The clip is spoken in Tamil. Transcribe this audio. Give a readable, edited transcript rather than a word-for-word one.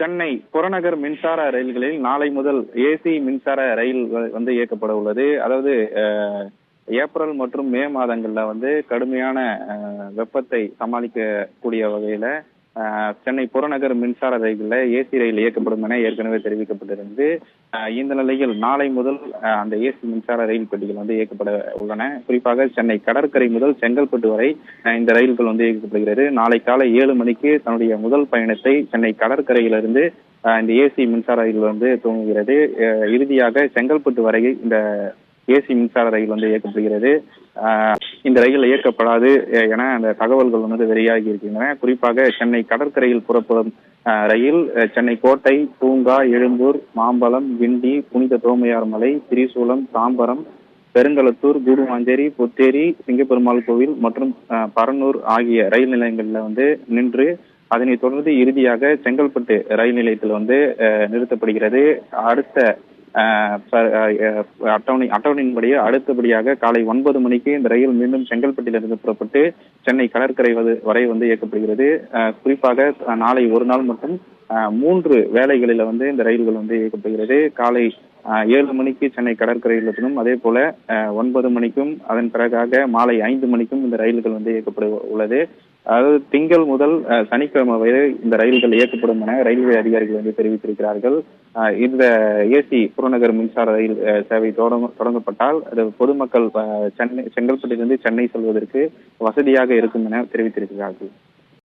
சென்னை புறநகர் மின்சார ரயில்களில் நாளை முதல் ஏசி மின்சார ரயில் வந்து இயக்கப்பட உள்ளது. அதாவது ஏப்ரல் மற்றும் மே மாதங்கள்ல வந்து கடுமையான வெப்பத்தை சமாளிக்கக்கூடிய வகையில சென்னை புறநகர் மின்சார ரயில்ல ஏசி ரயில் இயக்கப்படும் என ஏற்கனவே தெரிவிக்கப்பட்டிருந்து இந்த நிலையில் நாளை முதல் அந்த ஏசி மின்சார ரயில் பெட்டிகள் வந்து இயக்கப்பட உள்ளன. குறிப்பாக சென்னை கடற்கரை முதல் செங்கல்பட்டு வரை இந்த ரயில்கள் வந்து இயக்கப்படுகிறது. நாளை காலை 7 மணிக்கு தன்னுடைய முதல் பயணத்தை சென்னை கடற்கரையிலிருந்து இந்த ஏசி மின்சார ரயில் வந்து துவங்குகிறது. இறுதியாக செங்கல்பட்டு வரை இந்த ஏசி மின்சார ரயில் வந்து இயக்கப்படுகிறது. இந்த ரயில் இயக்கப்படாது என அந்த தகவல்கள் வந்து வெளியாகி இருக்கின்றன. குறிப்பாக சென்னை கடற்கரையில் புறப்படும் ரயில் சென்னை கோட்டை, பூங்கா, எழும்பூர், மாம்பலம், கிண்டி, புனித தோமையார் மலை, திரிசூலம், தாம்பரம், பெருங்களத்தூர், கூடுமாஞ்சேரி, புத்தேரி, சிங்கப்பெருமாள் கோவில் மற்றும் பரனூர் ஆகிய ரயில் நிலையங்கள்ல வந்து நின்று அதனைத் தொடர்ந்து இறுதியாக செங்கல்பட்டு ரயில் நிலையத்தில் வந்து நிறுத்தப்படுகிறது. அடுத்த அட்டவணையின்படியே அடுத்தபடியாக காலை 9 மணிக்கு இந்த ரயில் மீண்டும் செங்கல்பட்டிலிருந்து புறப்பட்டு சென்னை கடற்கரை வரை வந்து இயக்கப்படுகிறது. குறிப்பாக நாளை ஒரு நாள் மட்டும் 3 வேளைகளில வந்து இந்த ரயில்கள் வந்து இயக்கப்படுகிறது. காலை 7 மணிக்கு சென்னை கடற்கரையிலும் அதே போல 9 மணிக்கும் அதன் பிறகாக மாலை 5 மணிக்கும் இந்த ரயில்கள் வந்து இயக்கப்பட உள்ளது. அதாவது திங்கள் முதல் சனிக்கிழமை வரை இந்த ரயில்கள் இயக்கப்படும் என ரயில்வே அதிகாரிகள் வந்து தெரிவித்திருக்கிறார்கள். இந்த ஏசி புறநகர் மின்சார ரயில் சேவை தொடங்கப்பட்டால் அது பொதுமக்கள் சென்னை செங்கல்பட்டிலிருந்து சென்னை செல்வதற்கு வசதியாக இருக்கும் என தெரிவித்திருக்கிறார்கள்.